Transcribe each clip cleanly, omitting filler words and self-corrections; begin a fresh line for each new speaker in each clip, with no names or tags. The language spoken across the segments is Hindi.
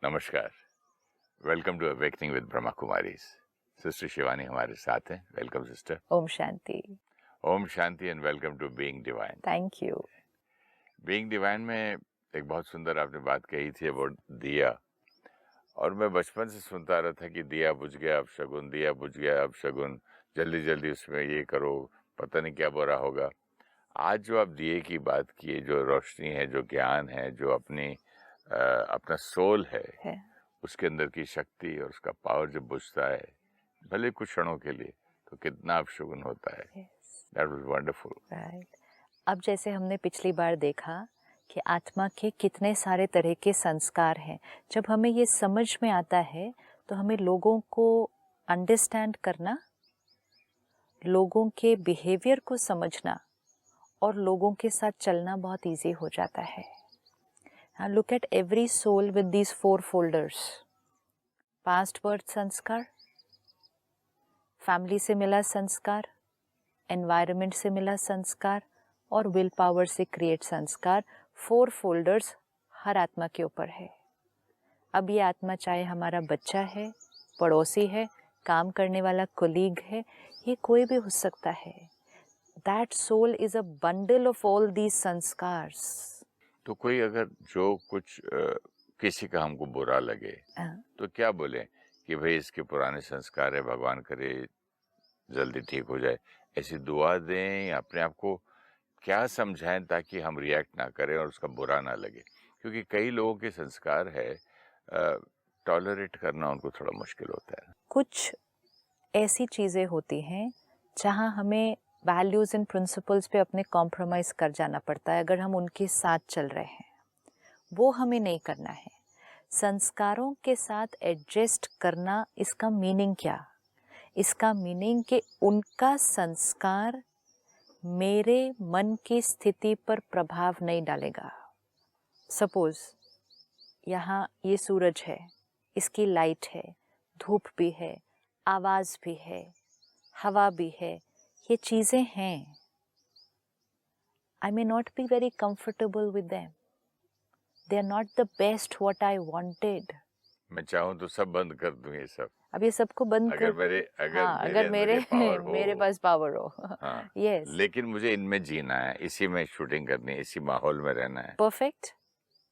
नमस्कार, welcome to awakening with Brahma Kumaris. Sister Shivani हमारे साथ हैं। Welcome sister.
ओम शांति।
ओम शांति and welcome to being divine.
Thank you.
Being divine में एक बहुत सुंदर आपने बात कही थी अबाउट दिया, और मैं बचपन से सुनता रहा था कि दिया बुझ गया अब शगुन, दिया बुझ गया अब शगुन, जल्दी जल्दी उसमें ये करो, पता नहीं क्या बुरा होगा। आज जो आप दिए की बात किए, जो रोशनी है, जो ज्ञान है, जो अपना सोल है, उसके अंदर की शक्ति और उसका पावर जब बुझता है, भले कुछ क्षणों के लिए, तो कितना अपशगुन होता है। That was wonderful.
राइट। अब जैसे हमने पिछली बार देखा कि आत्मा के कितने सारे तरह के संस्कार हैं। जब हमें ये समझ में आता है तो हमें लोगों को अंडरस्टैंड करना, लोगों के बिहेवियर को समझना और लोगों के साथ चलना बहुत इजी हो जाता है। Look at every soul with these 4 folders. Past birth संस्कार, फैमिली से मिला संस्कार, एनवायरनमेंट से मिला संस्कार और विल पावर से क्रिएट संस्कार। 4 फोल्डर्स हर आत्मा के ऊपर है। अब ये आत्मा चाहे हमारा बच्चा है, पड़ोसी है, काम करने वाला कोलीग है, ये कोई भी हो सकता है। That soul is a bundle of all these संस्कार्स।
तो कोई अगर जो कुछ किसी का हमको बुरा लगे तो क्या बोले कि भाई इसके पुराने संस्कार है, भगवान करे जल्दी ठीक हो जाए, ऐसी दुआ दें या अपने आप को क्या समझाएं ताकि हम रिएक्ट ना करें और उसका बुरा ना लगे? क्योंकि कई लोगों के संस्कार है, टॉलरेट करना उनको थोड़ा मुश्किल होता है।
कुछ ऐसी चीज़ें होती हैं जहाँ हमें वैल्यूज़ एंड प्रिंसिपल्स पे अपने कॉम्प्रोमाइज़ कर जाना पड़ता है अगर हम उनके साथ चल रहे हैं। वो हमें नहीं करना है। संस्कारों के साथ एडजस्ट करना, इसका मीनिंग क्या? इसका मीनिंग कि उनका संस्कार मेरे मन की स्थिति पर प्रभाव नहीं डालेगा। सपोज यहाँ ये सूरज है, इसकी लाइट है, धूप भी है, आवाज़ भी है, हवा भी है, ये चीज़ें हैं। I may not be very comfortable with them. They are not the best what I wanted.
मैं चाहूँ तो सब बंद कर दूं ये सब।
अब ये सबको बंद
अगर
कर,
मेरे
अगर मेरे
पावर हो,
मेरे पास पावर हो।
हाँ,
Yes.
लेकिन मुझे इनमें जीना है, इसी में शूटिंग करनी है, इसी माहौल में रहना है।
Perfect.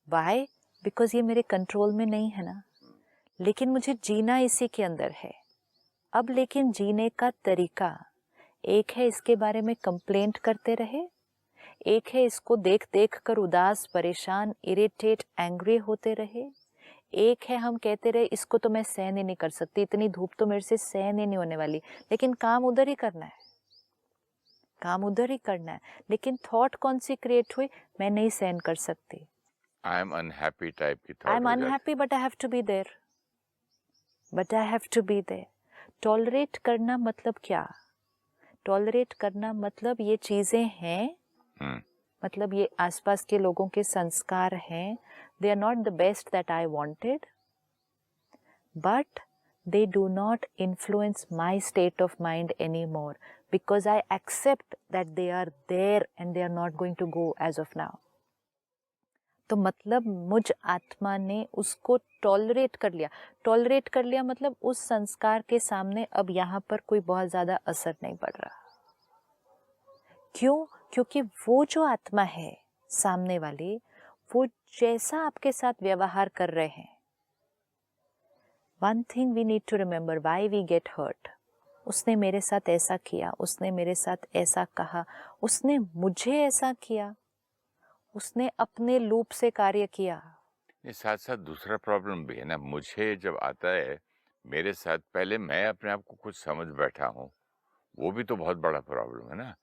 Why? Because ये मेरे कंट्रोल में नहीं है ना, लेकिन मुझे जीना इसी के अंदर है। अब लेकिन जीने का तरीका, एक है इसके बारे में कंप्लेंट करते रहे, एक है इसको देख देख कर उदास, परेशान, इरिटेट, एंग्री होते रहे, एक है हम कहते रहे इसको तो मैं सहन ही नहीं कर सकती, इतनी धूप तो मेरे से सहन ही नहीं होने वाली, लेकिन काम उधर ही करना है, काम उधर ही करना है। लेकिन थॉट कौन सी क्रिएट हुई? मैं नहीं सहन कर सकती,
आई एम अनहैप्पी टाइप की thought.
I am unhappy but I have to be there, but I have to be there. Tolerate करना मतलब क्या? टॉलरेट करना मतलब ये चीजें हैं, मतलब ये आसपास के लोगों के संस्कार हैं, they are not the best that I wanted, but they do not influence my state of mind anymore because I accept that they are there and they are not going to go as of now. तो मतलब मुझ आत्मा ने उसको टॉलरेट कर लिया। टॉलरेट कर लिया मतलब उस संस्कार के सामने अब यहाँ पर कोई बहुत ज़्यादा असर नहीं पड़ रहा। क्यों? क्योंकि वो जो आत्मा है सामने वाली, वो जैसा आपके साथ व्यवहार कर रहे हैं, one thing we need to remember, why we get hurt. उसने मेरे साथ ऐसा किया, उसने मेरे साथ ऐसा कहा, उसने मुझे ऐसा किया, उसने अपने लूप से कार्य किया।
साथ साथ दूसरा प्रॉब्लम भी है ना, मुझे जब आता है मेरे साथ, पहले मैं अपने आप को कुछ समझ बैठा हूँ, वो भी तो बहुत बड़ा प्रॉब्लम है ना,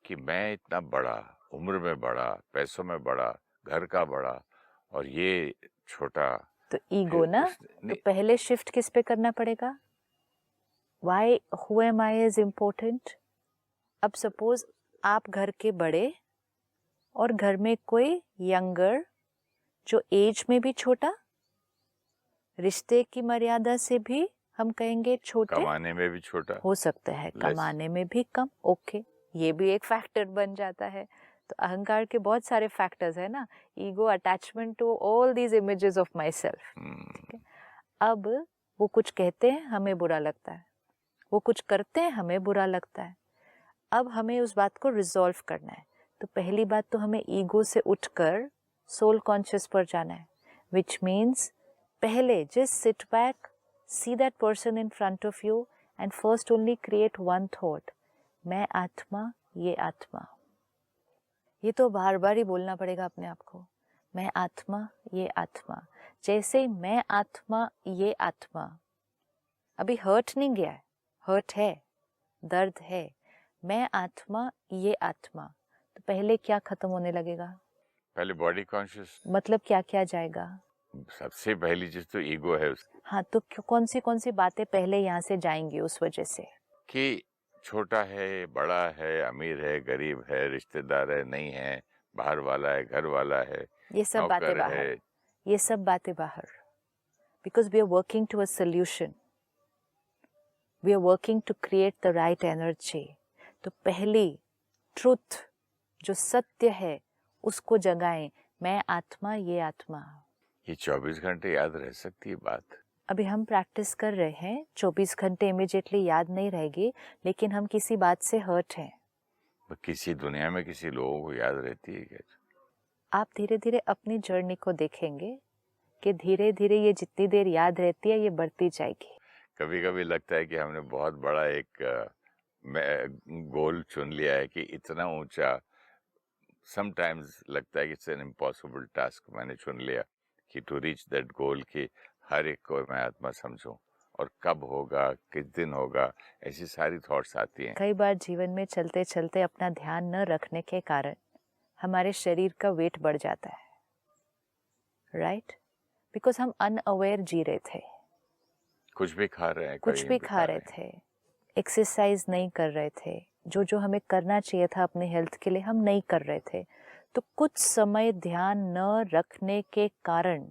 कि मैं इतना बड़ा, उम्र में बड़ा, पैसों में बड़ा, घर का बड़ा, और ये छोटा।
तो ईगो ना, तो पहले शिफ्ट किस पे करना पड़ेगा? Why, who am I is important? अब सपोज आप घर के बड़े और घर में कोई यंगर जो एज में भी छोटा, रिश्ते की मर्यादा से भी हम कहेंगे छोटे,
कमाने में भी छोटा
हो सकता है, कमाने में भी कम, ओके, ये भी एक फैक्टर बन जाता है। तो अहंकार के बहुत सारे फैक्टर्स है ना, ego, attachment to all these images of myself. अब वो कुछ कहते हैं, हमें बुरा लगता है, वो कुछ करते हैं, हमें बुरा लगता है। अब हमें उस बात को रिजॉल्व करना है। तो पहली बात तो हमें ईगो से उठकर सोल कॉन्शियस पर जाना है, विच मीन्स पहले just sit back, see that person in front of you and first only create one thought, मैं आत्मा, ये आत्मा। ये तो बार बार ही बोलना पड़ेगा अपने आप को, मैं आत्मा, ये आत्मा। जैसे ही मैं आत्मा, ये आत्मा, अभी हर्ट नहीं गया है, हर्ट है, दर्द है, मैं आत्मा, ये आत्मा, तो पहले क्या खत्म होने लगेगा?
पहले बॉडी कॉन्शियस,
मतलब क्या क्या जाएगा?
सबसे पहली चीज तो ईगो है उसकी,
हाँ, तो कौन सी बातें पहले यहाँ से जाएंगी उस वजह से?
कि छोटा है, बड़ा है, अमीर है, गरीब है, रिश्तेदार है, नहीं है, बाहर वाला है, घर वाला है,
ये सब बातें
नौकर
बाहर,
है।
ये सब बातें बाहर, because we are working to a solution, we are working to create the right energy. तो पहली ट्रुथ, जो सत्य है, उसको जगाएं, मैं आत्मा, ये आत्मा।
ये 24 घंटे याद रह सकती है बात?
अभी हम प्रैक्टिस कर रहे हैं, 24 घंटे इमीडिएटली याद नहीं रहेगी, लेकिन हम किसी बात से हर्ट हैं।
किसी दुनिया में किसी लोगों को याद रहती है क्या?
आप धीरे धीरे अपनी जर्नी को देखेंगे कि धीरे धीरे ये जितनी देर याद रहती है, ये बढ़ती जाएगी।
कभी कभी लगता है कि हमने बहुत बड़ा एक गोल चुन लिया है कि इतना ऊंचा, समटाइम्स लगता है कि इट्स एन इम्पॉसिबल टास्क मैंने चुन लिया कि टू रीच दैट गोल, कि हर एक को मैं आत्मा समझूं, और कब होगा, किस दिन होगा, ऐसी सारी थॉट्स आती हैं।
कई बार जीवन में चलते चलते अपना ध्यान न रखने के कारण हमारे शरीर का वेट बढ़ जाता है, राइट? बिकॉज हम अनअवेयर जी रहे थे,
कुछ भी खा रहे हैं,
कुछ
कहीं
भी खा रहे थे, एक्सरसाइज नहीं कर रहे थे, जो हमें करना चाहिए था अपने हेल्थ के लिए, हम नहीं कर रहे थे। तो कुछ समय ध्यान न रखने के कारण,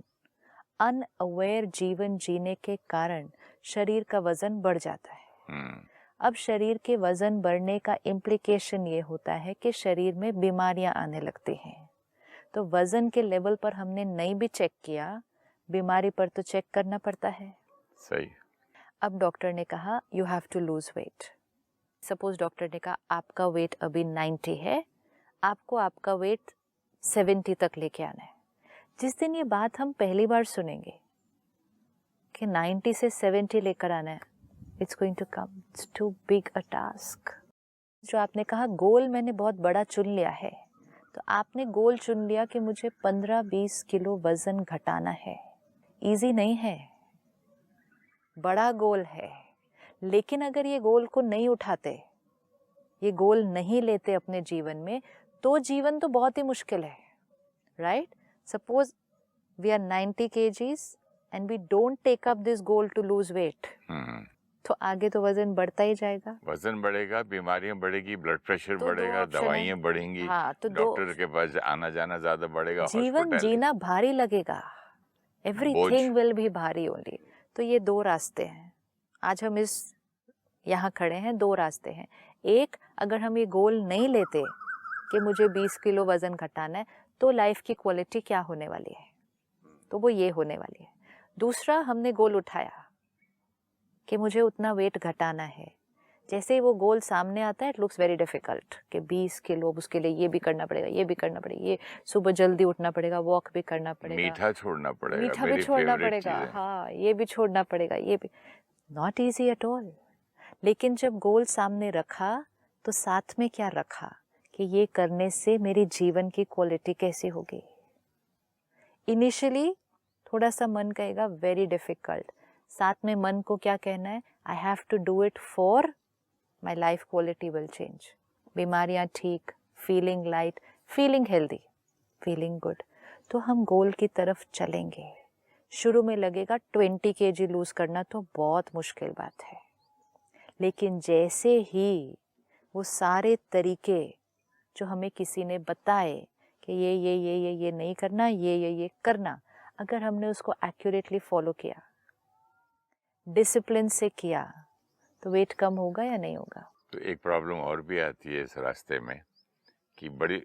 अनअवेयर जीवन जीने के कारण शरीर का वजन बढ़ जाता है। अब शरीर के वजन बढ़ने का इम्प्लीकेशन ये होता है कि शरीर में बीमारियां आने लगती हैं। तो वजन के लेवल पर हमने नहीं भी चेक किया, बीमारी पर तो चेक करना पड़ता है।
सही।
अब डॉक्टर ने कहा you have to lose weight. Suppose doctor ने कहा आपका वेट अभी 90 है, आपको आपका वेट 70 तक लेके आना है। जिस दिन ये बात हम पहली बार सुनेंगे कि 90 से 70 लेकर आना है, it's going to come, it's too big a task. जो आपने कहा गोल मैंने बहुत बड़ा चुन लिया है, तो आपने गोल चुन लिया कि मुझे 15-20 किलो वजन घटाना है। इजी नहीं है, बड़ा गोल है, लेकिन अगर ये गोल को नहीं उठाते, ये गोल नहीं लेते अपने जीवन में, तो जीवन तो बहुत ही मुश्किल है, right? Suppose we are 90 kgs and we don't take up this goal to lose weight, तो आगे तो वजन बढ़ता ही जाएगा,
वजन बढ़ेगा, बीमारियां बढ़ेगी, ब्लड प्रेशर बढ़ेगा, दवाइयां बढ़ेंगी,
हाँ, तो
डॉक्टर के पास आना जाना ज्यादा बढ़ेगा,
जीवन जीना भारी लगेगा, एवरीथिंग विल बी भारी ओनली। तो ये दो रास्ते हैं, आज हम इस यहाँ खड़े हैं, दो रास्ते हैं। एक, अगर हम ये गोल नहीं लेते कि मुझे 20 किलो वजन घटाना है, तो लाइफ की क्वालिटी क्या होने वाली है? तो वो ये होने वाली है। दूसरा, हमने गोल उठाया कि मुझे उतना वेट घटाना है, जैसे ही वो गोल सामने आता है, इट लुक्स वेरी डिफिकल्ट कि 20 किलो, उसके लिए ये भी करना पड़ेगा, ये भी करना पड़ेगा, ये सुबह जल्दी उठना पड़ेगा, वॉक भी करना पड़ेगा,
मीठा छोड़ना पड़ेगा,
मीठा भी छोड़ना पड़ेगा, हाँ, ये भी छोड़ना पड़ेगा, ये भी नॉट ईजी एट ऑल। लेकिन जब गोल सामने रखा, तो साथ में क्या रखा कि ये करने से मेरी जीवन की क्वालिटी कैसी होगी। इनिशियली थोड़ा सा मन कहेगा वेरी डिफिकल्ट, साथ में मन को क्या कहना है, I have to do it for my life quality will change. बीमारियां ठीक, feeling light, feeling healthy, feeling good, तो हम गोल की तरफ चलेंगे। शुरू में लगेगा 20 kg लूज करना तो बहुत मुश्किल बात है, लेकिन जैसे ही वो सारे तरीके जो हमें किसी ने बताए कि ये नहीं करना, ये करना, अगर हमने उसको एक्यूरेटली फॉलो किया, डिसिप्लिन से किया, तो वेट कम होगा या नहीं होगा?
तो एक प्रॉब्लम और भी आती है इस रास्ते में कि बड़ी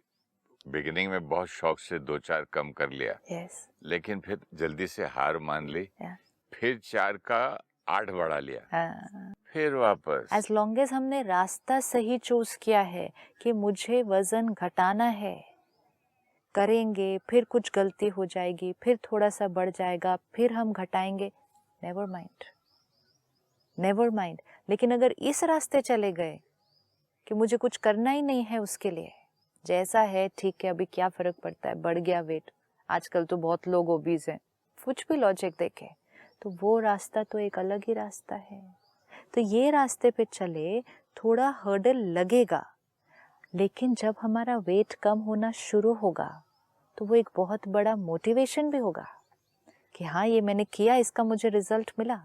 बिगिनिंग में बहुत शौक से 2-4 कम कर लिया,
yes.
लेकिन फिर जल्दी से हार मान ली,
yeah.
फिर 4 का 8 बढ़ा लिया,
हाँ,
फिर वापस।
एज लॉन्ग एज हमने रास्ता सही चूज किया है कि मुझे वजन घटाना है, करेंगे, फिर कुछ गलती हो जाएगी, फिर थोड़ा सा बढ़ जाएगा, फिर हम घटाएंगे, नेवर माइंड, नेवर माइंड। लेकिन अगर इस रास्ते चले गए कि मुझे कुछ करना ही नहीं है उसके लिए, जैसा है ठीक है, अभी क्या फर्क पड़ता है, बढ़ गया वेट, आजकल तो बहुत लोग ओबीज हैं, कुछ भी लॉजिक देखे, तो वो रास्ता तो एक अलग ही रास्ता है। तो ये रास्ते पे चले, थोड़ा हर्डल लगेगा, लेकिन जब हमारा वेट कम होना शुरू होगा तो वो एक बहुत बड़ा मोटिवेशन भी होगा कि हाँ, ये मैंने किया, इसका मुझे रिजल्ट मिला,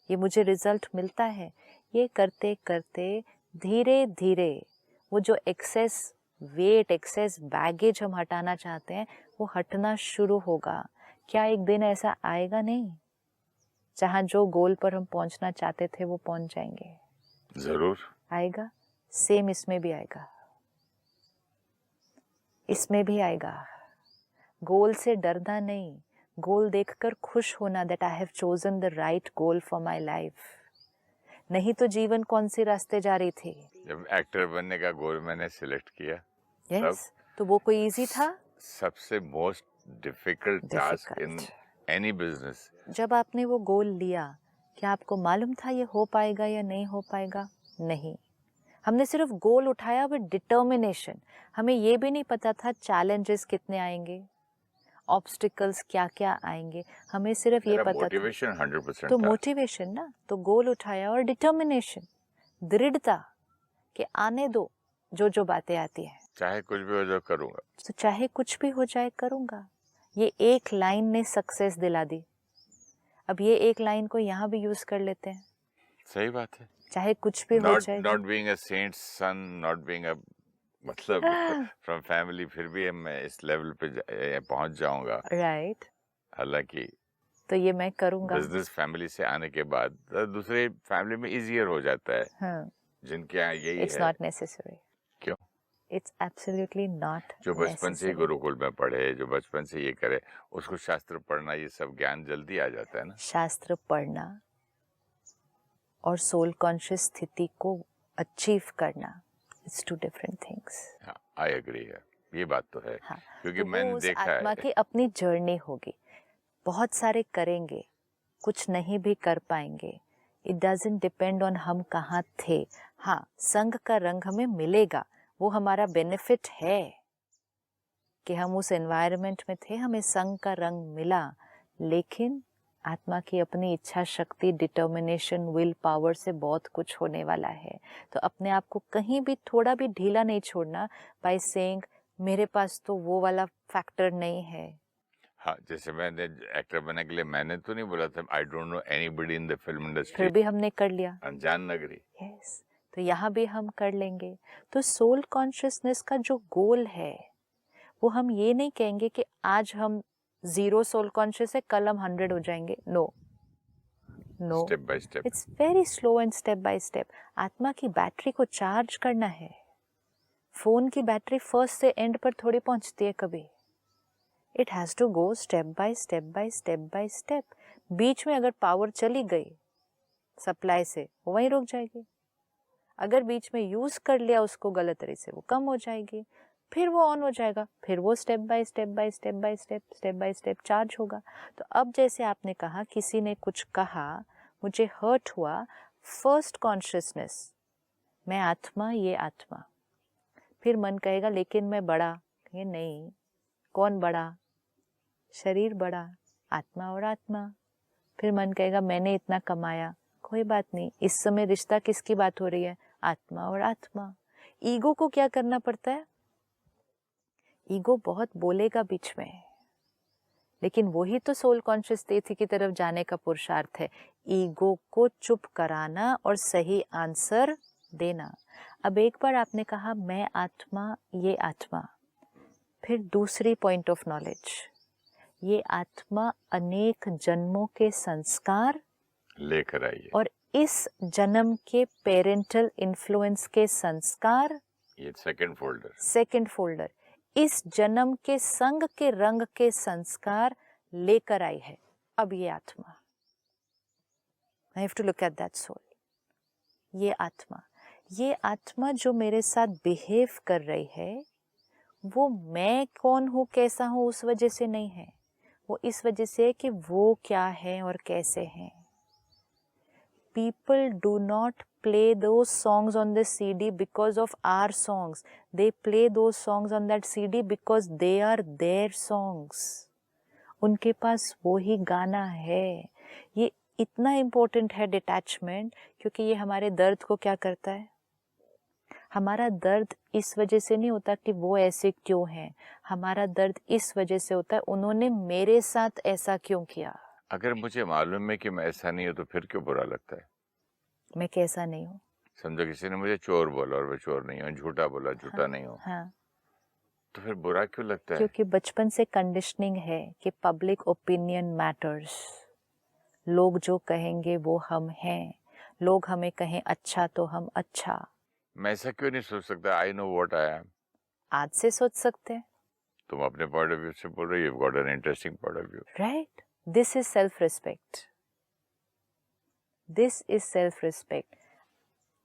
ये मुझे रिजल्ट मिलता है। ये करते करते धीरे धीरे वो जो एक्सेस वेट, एक्सेस बैगेज हम हटाना चाहते हैं, वो हटना शुरू होगा। क्या एक दिन ऐसा आएगा नहीं जहाँ जो गोल पर हम पहुंचना चाहते थे वो पहुंच जाएंगे?
जरूर
आएगा। सेम इसमें भी आएगा, इसमें भी आएगा। गोल से डरना नहीं, गोल देखकर खुश होना, that I have chosen the right goal for my life. नहीं तो जीवन कौन सी रास्ते जा रही थी।
जब एक्टर बनने का गोल मैंने सिलेक्ट किया,
यस, तो वो कोई इजी था?
सबसे most difficult task in any business.
जब आपने वो गोल लिया, क्या आपको मालूम था ये हो पाएगा या नहीं हो पाएगा? नहीं, हमने सिर्फ गोल उठाया विद डिटर्मिनेशन। हमें ये भी नहीं पता था चैलेंजेस कितने आएंगे, ऑब्स्टिकल्स क्या क्या आएंगे, हमें सिर्फ ये पता
मोटिवेशन
था।
100%
तो
था।
मोटिवेशन ना, तो गोल उठाया और डिटर्मिनेशन, दृढ़ता कि आने दो जो जो बातें आती हैं,
चाहे कुछ भी हो जाए करूंगा।
तो चाहे कुछ भी हो जाए करूंगा। ये एक लाइन ने सक्सेस दिला दी। अब ये एक लाइन को यहाँ भी यूज कर लेते हैं।
सही बात है।
चाहे कुछ भी हो जाए,
not being a saint's son, not being a मतलब फ्रॉम फैमिली, फिर भी मैं इस लेवल पे पहुंच जाऊंगा।
राइट,
हालांकि
तो ये मैं करूंगा।
बिजनेस फैमिली से आने के बाद दूसरे फैमिली में इजियर हो जाता है।
हाँ,
जिनके यहाँ यही
इट्स
है।
Not necessary.
क्यों?
इट्स एब्सोल्युटली नॉट
जो बचपन से ही
नेसेसरी।
गुरुकुल में पढ़े, जो बचपन से ये करे, उसको शास्त्र पढ़ना, ये सब ज्ञान जल्दी आ जाता है ना।
शास्त्र पढ़ना और सोल कॉन्शियस स्थिति को अचीव करना, it's two different things.
I agree है, ये बात तो है।
हाँ,
क्योंकि
तो
मैंने
उस
देखा
आत्मा
है।
की अपनी जर्नी होगी। बहुत सारे करेंगे, कुछ नहीं भी कर पाएंगे। इट डजंट डिपेंड ऑन हम कहाँ थे। हाँ, संग का रंग हमें मिलेगा, वो हमारा बेनिफिट है कि हम उस एनवायरनमेंट में थे, हमें संग का रंग मिला। लेकिन आत्मा की अपनी इच्छा शक्ति, डिटर्मिनेशन, विल पावर से बहुत कुछ होने वाला है। तो अपने आप को कहीं भी थोड़ा भी ढीला नहीं छोड़ना बाय सेइंग मेरे पास तो वो वाला फैक्टर नहीं है।
हाँ, जैसे मैंने एक्टर बनने के लिए मैंने तो नहीं बोला था I don't know anybody in the film industry,
फिर भी हमने कर लिया।
अनजान नगरी।
यस, तो यहाँ भी हम कर लेंगे। तो सोल कॉन्शियसनेस का जो गोल है, वो हम ये नहीं कहेंगे कि आज हम 0 सोल कॉन्शियस है, कल हम 100 हो जाएंगे। No no,
step by step.
It's very slow and step by step. आत्मा की बैटरी को चार्ज करना है। फोन की बैटरी फर्स्ट से एंड पर थोड़ी पहुंचती है कभी। It has to go step by step by step by step. बीच में अगर पावर चली गई सप्लाई से, वो वहीं रुक जाएगी। अगर बीच में यूज कर लिया उसको गलत तरीके से, वो कम हो जाएगी, फिर वो ऑन हो जाएगा, फिर वो step by step by step by step by step charge होगा। तो अब जैसे आपने कहा, किसी ने कुछ कहा, मुझे हर्ट हुआ, फर्स्ट कॉन्शियसनेस, मैं आत्मा, ये आत्मा। फिर मन कहेगा लेकिन मैं बड़ा, ये नहीं, कौन बड़ा? शरीर बड़ा, आत्मा और आत्मा। फिर मन कहेगा मैंने इतना कमाया, कोई बात नहीं, इस समय रिश्ता किसकी बात हो रही है? आत्मा और आत्मा। ईगो को क्या करना पड़ता है? ईगो बहुत बोलेगा बीच में, लेकिन वही तो सोल कॉन्शियस स्थिति की तरफ जाने का पुरुषार्थ है, ईगो को चुप कराना और सही आंसर देना। अब एक बार आपने कहा मैं आत्मा, ये आत्मा, फिर दूसरी पॉइंट ऑफ नॉलेज, ये आत्मा अनेक जन्मों के संस्कार
लेकर आई है,
और इस जन्म के पेरेंटल इन्फ्लुएंस के संस्कार,
ये सेकंड फोल्डर, इस जन्म के संग के रंग के संस्कार लेकर आई है। अब ये आत्मा
I have to look at that soul. ये आत्मा जो मेरे साथ बिहेव कर रही है, वो मैं कौन हूँ, कैसा हूँ, उस वजह से नहीं है. वो इस वजह से है कि वो क्या है और कैसे हैं. People do not play those songs on the CD because of our songs. They play those songs on that CD because they are their songs. उनके पास वो ही गाना है. ये इतना इम्पोर्टेंट है डिटैचमेंट, क्योंकि ये हमारे दर्द को क्या करता है. हमारा दर्द इस वजह से नहीं होता कि वो ऐसे क्यों हैं. हमारा दर्द इस वजह से होता है उन्होंने मेरे साथ ऐसा क्यों किया.
अगर मुझे मालूम है कि मैं ऐसा नहीं हूँ तो फिर क्यों बुरा लगता है.
मैं कैसा नहीं हूँ.
समझो किसी ने मुझे चोर बोला और मैं चोर नहीं हूँ, झूठा बोला, झूठा
हाँ,
नहीं हूँ,
हाँ.
तो फिर बुरा क्यों लगता है.
क्योंकि बचपन से कंडीशनिंग है कि पब्लिक ओपिनियन मैटर्स. लोग जो कहेंगे वो हम हैं. लोग हमें कहें अच्छा तो हम अच्छा.
मैं ऐसा क्यों नहीं सोच सकता. I know what I am.
आज से सोच सकते हैं.
तुम अपने पॉइंट ऑफ व्यू से बोल रहे हो. You got an interesting point of view.
Right. This is self respect. This is self respect.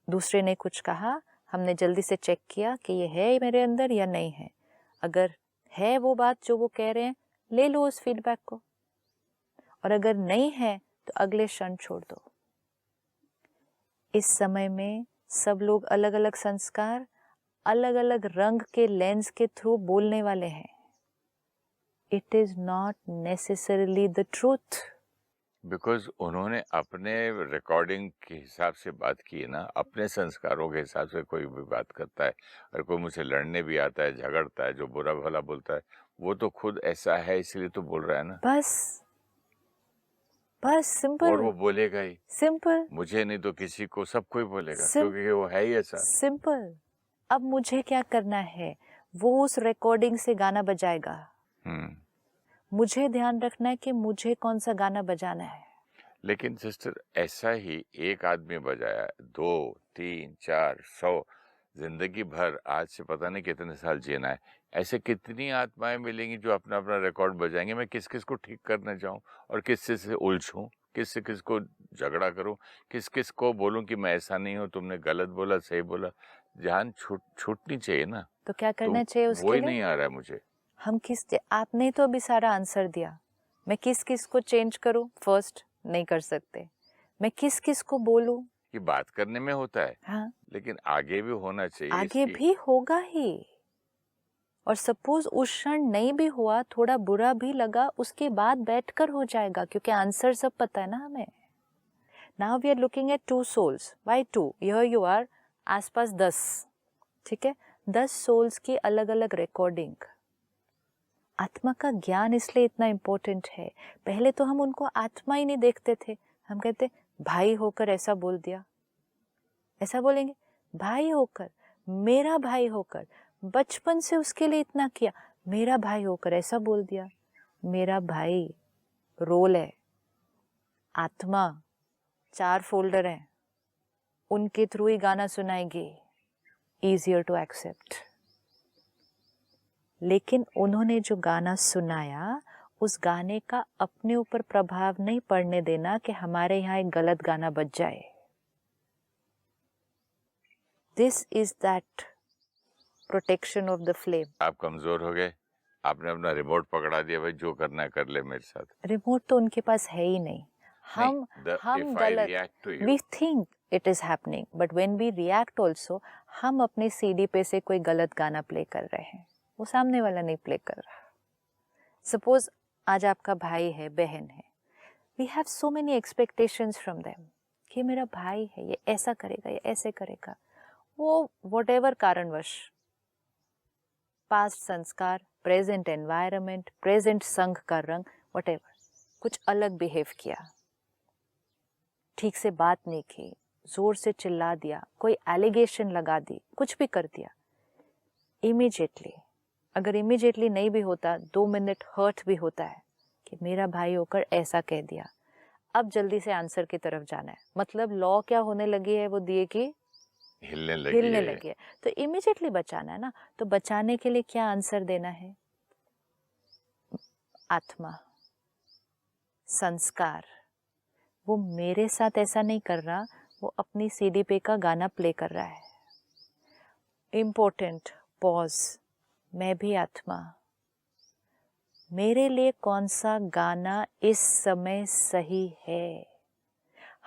दूसरे ने कुछ कहा, हमने जल्दी से चेक किया कि ये है मेरे अंदर या नहीं है. अगर है वो बात जो वो कह रहे हैं, ले लो उस फीडबैक को. और अगर नहीं है तो अगले क्षण छोड़ दो. इस समय में सब लोग अलग अलग संस्कार, अलग अलग रंग के लेंस के थ्रू बोलने वाले हैं. It is not necessarily the truth.
Because उन्होंने अपने रिकॉर्डिंग के हिसाब से बात की है ना. अपने संस्कारों के हिसाब से कोई भी बात करता है. और कोई मुझे लड़ने भी आता है, झगड़ता है, जो बुरा भला बोलता है, वो तो खुद ऐसा है इसलिए तो बोल रहा है ना.
बस सिंपल.
और वो बोलेगा ही.
सिंपल.
मुझे नहीं तो किसी को, सबको ही बोलेगा,
सिम-
क्योंकि वो है ही ऐसा.
सिंपल. अब मुझे क्या करना है, वो उस रिकॉर्डिंग से गाना बजाएगा. मुझे ध्यान रखना है कि मुझे कौन सा गाना बजाना है.
लेकिन सिस्टर, ऐसा ही एक आदमी बजाया 2, 3, 4, 100, जिंदगी भर, आज से पता नहीं कितने साल जीना है. ऐसे कितनी आत्माएं मिलेंगी जो अपना अपना रिकॉर्ड बजाएंगे. मैं किस किस को ठीक करना चाहूँ और किस से उलझूं, किस किस को झगड़ा करूं, किस किस को बोलूं कि मैं ऐसा नहीं हूं, तुमने गलत बोला, सही बोला. जान छूटनी चाहिए ना.
तो क्या करना
तो
चाहिए
वो
उसके
ही
लिए.
नहीं आ रहा है मुझे.
हम आपने तो अभी सारा आंसर दिया. मैं किस किस को चेंज करूं, फर्स्ट नहीं कर सकते. मैं किस किस को बोलूं.
ये बात करने में होता है.
हाँ,
लेकिन आगे भी होना चाहिए.
आगे
इसकी
भी होगा ही. और सपोज उस क्षण नहीं भी हुआ, थोड़ा बुरा भी लगा, उसके बाद बैठकर हो जाएगा, क्योंकि आंसर सब पता है ना हमें. Now we are looking at 2 souls. Why 2? Here you are आसपास 10. ठीक है, 10 souls की अलग अलग रिकॉर्डिंग. आत्मा का ज्ञान इसलिए इतना इम्पोर्टेंट है. पहले तो हम उनको आत्मा ही नहीं देखते थे. हम कहते भाई होकर ऐसा बोल दिया. ऐसा बोलेंगे, भाई होकर, मेरा भाई होकर, बचपन से उसके लिए इतना किया, मेरा भाई होकर ऐसा बोल दिया. मेरा भाई रोल है. आत्मा 4 फोल्डर हैं, उनके थ्रू ही गाना सुनाएगी. Easier to accept. लेकिन उन्होंने जो गाना सुनाया, उस गाने का अपने ऊपर प्रभाव नहीं पड़ने देना कि हमारे यहाँ एक गलत गाना बज जाए. This is that protection of the flame.
आप कमजोर हो गए, आपने अपना रिमोट पकड़ा दिया, भाई जो करना है कर ले मेरे साथ.
रिमोट तो उनके पास है ही नहीं. हम गलत, we think it is happening, but when we react also, हम अपने सीडी पे से कोई गलत गाना प्ले कर रहे हैं, वो सामने वाला नहीं प्ले कर रहा. सपोज आज आपका भाई है, बहन है. We have so many expectations from them कि मेरा भाई है, ये ऐसा करेगा, ये ऐसे करेगा. वो व्हाटएवर कारणवश, पास्ट संस्कार, प्रेजेंट एनवायरनमेंट, प्रेजेंट संघ का रंग, व्हाटएवर, कुछ अलग बिहेव किया, ठीक से बात नहीं की, जोर से चिल्ला दिया, कोई एलिगेशन लगा दी, कुछ भी कर दिया. इमीडिएटली, अगर इमीडिएटली नहीं भी होता, 2 मिनट हर्ट भी होता है कि मेरा भाई होकर ऐसा कह दिया. अब जल्दी से आंसर की तरफ जाना है. मतलब लॉ क्या होने लगी है, वो दिए की
हिलने
लगी है. तो इमीडिएटली बचाना है ना. तो बचाने के लिए क्या आंसर देना है? आत्मा, संस्कार, वो मेरे साथ ऐसा नहीं कर रहा, वो अपनी सीडी पे का गाना प्ले कर रहा है। Important pause. मैं भी आत्मा, मेरे लिए कौन सा गाना इस समय सही है।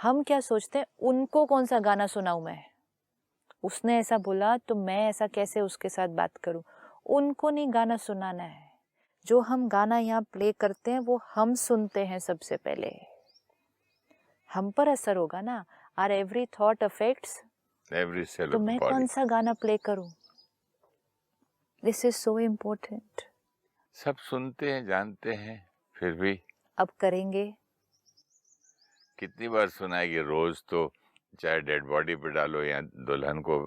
हम क्या सोचते हैं, उनको कौन सा गाना सुनाऊं मैं, उसने ऐसा बोला तो मैं ऐसा कैसे उसके साथ बात करूं। उनको नहीं गाना सुनाना है। जो हम गाना यहाँ प्ले करते हैं वो हम सुनते हैं सबसे पहले, हम पर असर होगा ना। Our every thought affects
every cell
तो
ऑफ द
मैं
बॉडी।
कौन सा गाना प्ले करूं। This is so important.
सब सुनते हैं, जानते हैं, फिर भी
अब करेंगे।
कितनी बार सुनाएगी रोज, तो चाहे डेड बॉडी पे डालो या दुल्हन को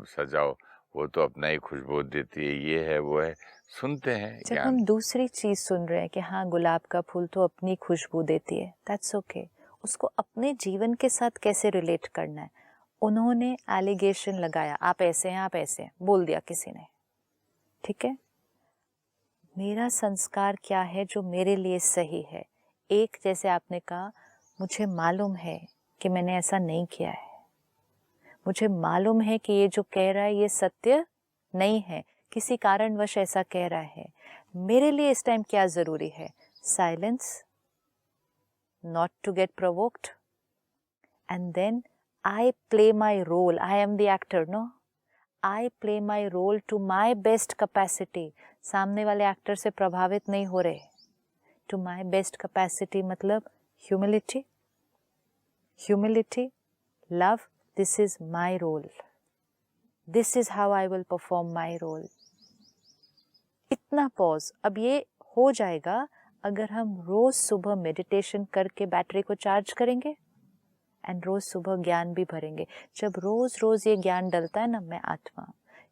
सजाओ, वो तो अपना ही खुशबू देती है, ये है वो है, सुनते हैं
जब
ज्ञान।
हम दूसरी चीज सुन रहे हैं कि हाँ गुलाब का फूल तो अपनी खुशबू देती है, दैट्स ओके। उसको अपने जीवन के साथ कैसे रिलेट करना है। उन्होंने एलिगेशन लगाया, आप ऐसे हैं, आप ऐसे हैं, बोल दिया किसी ने, ठीक है। मेरा संस्कार क्या है जो मेरे लिए सही है। एक, जैसे आपने कहा, मुझे मालूम है कि मैंने ऐसा नहीं किया है, मुझे मालूम है कि ये जो कह रहा है ये सत्य नहीं है, किसी कारणवश ऐसा कह रहा है। मेरे लिए इस टाइम क्या जरूरी है। Silence, not to get provoked, and then I play my role. I am the actor, no, I play my role to my best capacity. सामने वाले एक्टर से प्रभावित नहीं हो रहे। टू माई बेस्ट कैपेसिटी मतलब humility, humility, love, this is my role, this is how I will perform my role. इतना पॉज। अब ये हो जाएगा अगर हम रोज सुबह मेडिटेशन करके बैटरी को चार्ज करेंगे एंड रोज सुबह ज्ञान भी भरेंगे। जब रोज रोज ये ज्ञान डलता है ना, मैं आत्मा,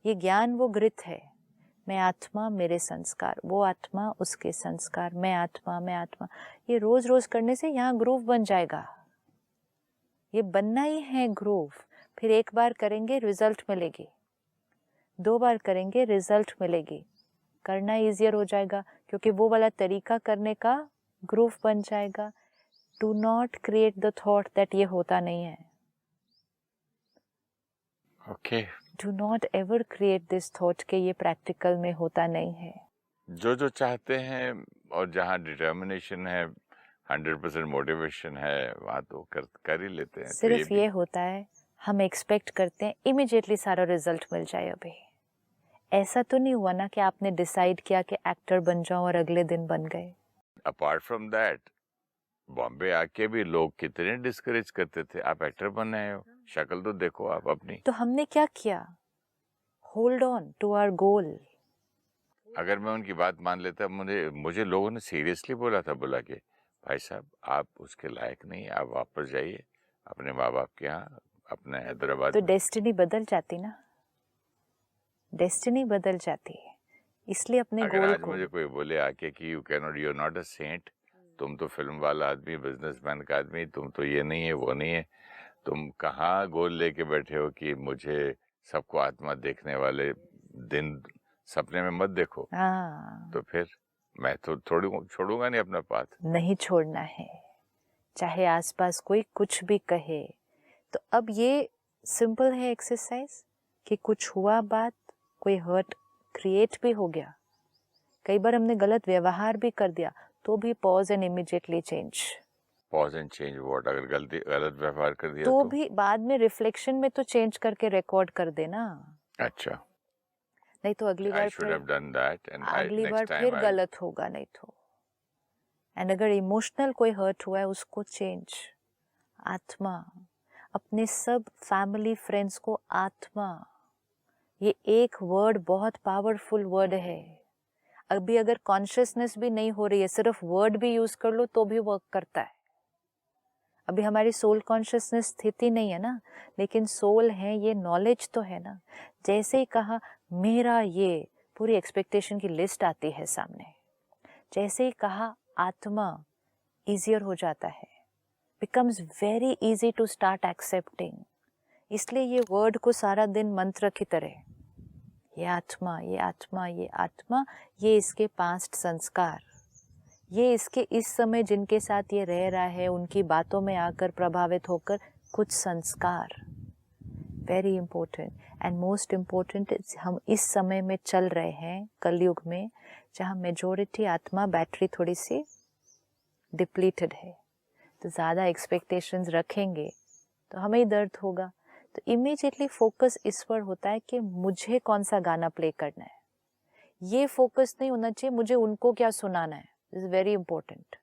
ये ज्ञान वो घृत है। मैं आत्मा, मेरे संस्कार, वो आत्मा, उसके संस्कार, मैं आत्मा, मैं आत्मा। ये रोज रोज करने से यहाँ ग्रूव बन जाएगा। ये बनना ही है ग्रूव। फिर एक बार करेंगे रिजल्ट मिलेगी, 2 बार करेंगे रिजल्ट मिलेगी, करना इजियर हो जाएगा क्योंकि वो वाला तरीका करने का ग्रूव बन जाएगा। Do not create the thought that ये होता नहीं है।
Okay.
Do not ever create this thought कि ये प्रैक्टिकल में होता नहीं है।
जो जो चाहते हैं और जहाँ डिटर्मिनेशन है, 100% मोटिवेशन है, वहाँ तो कर ही लेते हैं।
सिर्फ
तो
ये होता है, हम एक्सपेक्ट करते हैं इमिडिएटली सारा रिजल्ट मिल जाए। अभी ऐसा तो नहीं हुआ ना कि आपने डिसाइड किया कि एक्टर बन जाऊं और अगले दिन बन गए।
अपार्ट फ्रॉम दैट, बॉम्बे आके भी लोग कितने डिस्करेज करते थे, आप एक्टर बन रहे हो, शक्ल तो देखो आप अपनी।
तो हमने क्या किया, hold on to our goal.
अगर मैं उनकी बात मान लेता, मुझे लोगों ने सीरियसली बोला था, बोला कि भाई साहब आप उसके लायक नहीं, आप वापस जाइए अपने माँ बाप के यहाँ, अपने हैदराबाद
तो
में।
डेस्टिनी बदल जाती ना, डेस्टिनी बदल जाती है। इसलिए अपने
अगर
गोल
आज
को,
मुझे कोई बोले आके कि you are not a saint, तुम तो फिल्म वाला आदमी, बिजनेसमैन का आदमी, तुम तो ये नहीं है वो नहीं है, तुम कहाँ गोल लेके बैठे हो कि मुझे सबको आत्मा देखने वाले दिन सपने में मत देखो,
हाँ,
तो फिर मैं तो थोड़ी छोड़ूंगा नहीं अपना पाथ।
नहीं छोड़ना है, चाहे आसपास कोई कुछ भी कहे। तो अब ये सिंपल है एक्सरसाइज कि कुछ हुआ बात, कोई हर्ट क्रिएट भी हो गया, कई बार हमने गलत व्यवहार भी कर दिया, तो भी pause and immediately change.
Pause and change what? अगर गलत व्यवहार कर दिया
तो
तो
भी बाद में रिफ्लेक्शन में तो चेंज करके रिकॉर्ड कर देना।
अच्छा,
नहीं तो अगली
I
बार
should
फिर,
have done that and
अगली बार
next time
फिर
I'll...
गलत होगा नहीं तो। एंड अगर इमोशनल कोई हर्ट हुआ है उसको चेंज। आत्मा, अपने सब फैमिली फ्रेंड्स को आत्मा, ये एक वर्ड बहुत पावरफुल वर्ड है। अभी अगर कॉन्शियसनेस भी नहीं हो रही है, सिर्फ वर्ड भी यूज कर लो तो भी वर्क करता है। अभी हमारी सोल कॉन्शियसनेस स्थिति नहीं है ना, लेकिन सोल है, ये नॉलेज तो है ना। जैसे ही कहा मेरा, ये पूरी एक्सपेक्टेशन की लिस्ट आती है सामने। जैसे ही कहा आत्मा, इजियर हो जाता है, becomes very easy to start accepting. इसलिए ये वर्ड को सारा दिन मंत्र की तरह, ये आत्मा, ये आत्मा, ये आत्मा, ये इसके पास्ट संस्कार, ये इसके इस समय जिनके साथ ये रह रहा है उनकी बातों में आकर प्रभावित होकर कुछ संस्कार, very important and most important, हम इस समय में चल रहे हैं कलयुग में जहाँ मेजॉरिटी आत्मा बैटरी थोड़ी सी डिप्लीटेड है, तो ज़्यादा एक्सपेक्टेशंस रखेंगे तो हमें ही दर्द होगा। तो इमीडिएटली फोकस इस पर होता है कि मुझे कौन सा गाना प्ले करना है, ये फोकस नहीं होना चाहिए मुझे उनको क्या सुनाना है। This is very important.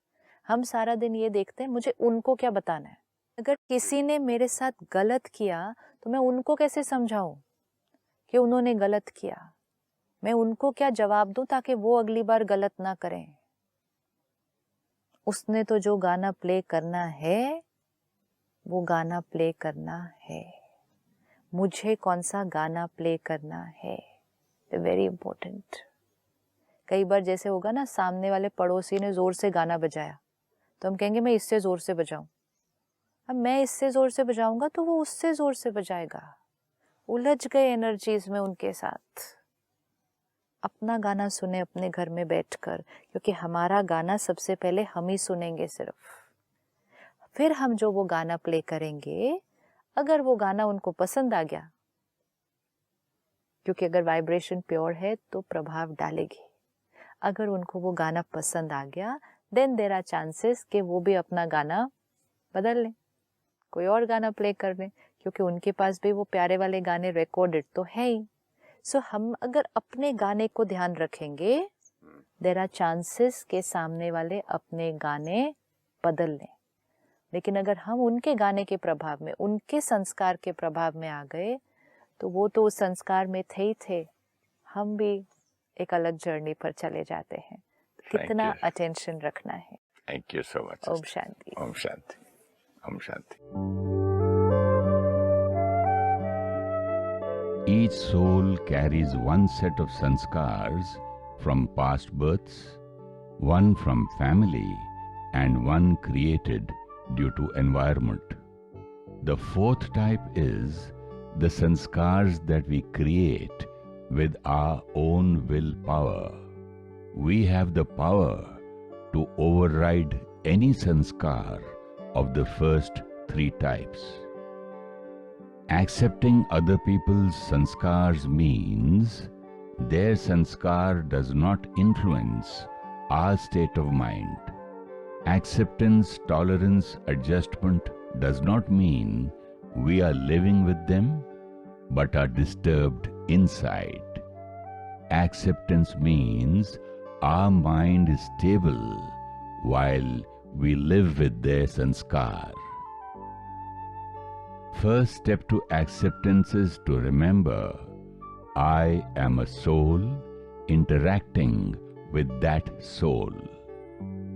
हम सारा दिन ये देखते हैं मुझे उनको क्या बताना है। अगर किसी ने मेरे साथ गलत किया तो मैं उनको कैसे समझाऊं कि उन्होंने गलत किया, मैं उनको क्या जवाब दूं ताकि वो अगली बार गलत ना करें। उसने तो जो गाना प्ले करना है वो गाना प्ले करना है, मुझे कौन सा गाना प्ले करना है, वेरी इंपॉर्टेंट। कई बार जैसे होगा ना, सामने वाले पड़ोसी ने जोर से गाना बजाया तो हम कहेंगे मैं इससे जोर से बजाऊं। अब मैं इससे जोर से बजाऊंगा तो वो उससे जोर से बजाएगा, उलझ गए एनर्जीज में उनके साथ। अपना गाना सुने अपने घर में बैठकर, क्योंकि हमारा गाना सबसे पहले हम ही सुनेंगे सिर्फ, फिर हम जो वो गाना प्ले करेंगे, अगर वो गाना उनको पसंद आ गया, क्योंकि अगर वाइब्रेशन प्योर है तो प्रभाव डालेगी, अगर उनको वो गाना पसंद आ गया देन देयर आर चांसेस कि वो भी अपना गाना बदल लें, कोई और गाना प्ले कर लें, क्योंकि उनके पास भी वो प्यारे वाले गाने रिकॉर्डेड तो है ही। सो हम अगर अपने गाने को ध्यान रखेंगे देयर आर चांसेस के सामने वाले अपने गाने बदल लें। लेकिन अगर हम उनके गाने के प्रभाव में, उनके संस्कार के प्रभाव में आ गए तो वो तो उस संस्कार में थे ही थे, हम भी एक अलग जर्नी पर चले जाते हैं। तो कितना अटेंशन रखना है।
Thank you so much.
ओम शांति।
ओम शांति। ओम शांति।
Each soul carries one set of sanskars from past births, one from family, and one created due to environment. The fourth type is the sanskars that we create with our own willpower. We have the power to override any sanskar of the first three types. Accepting other people's sanskars means their sanskar does not influence our state of mind. Acceptance, tolerance, adjustment does not mean we are living with them but are disturbed inside. Acceptance means our mind is stable while we live with their sanskar. First step to acceptance is to remember I am a soul interacting with that soul.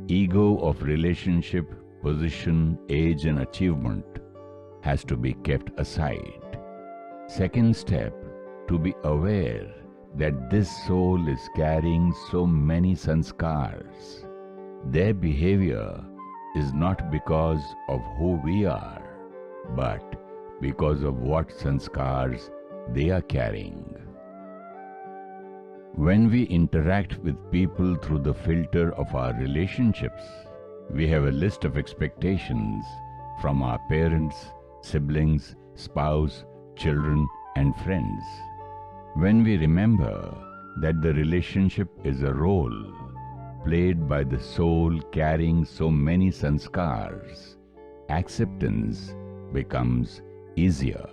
Ego of relationship, position, age and achievement has to be kept aside. Second step, to be aware that this soul is carrying so many sanskars. Their behavior is not because of who we are, but because of what sanskars they are carrying. When we interact with people through the filter of our relationships, we have a list of expectations from our parents, siblings, spouse, children, and friends. When we remember that the relationship is a role played by the soul carrying so many sanskars, acceptance becomes easier.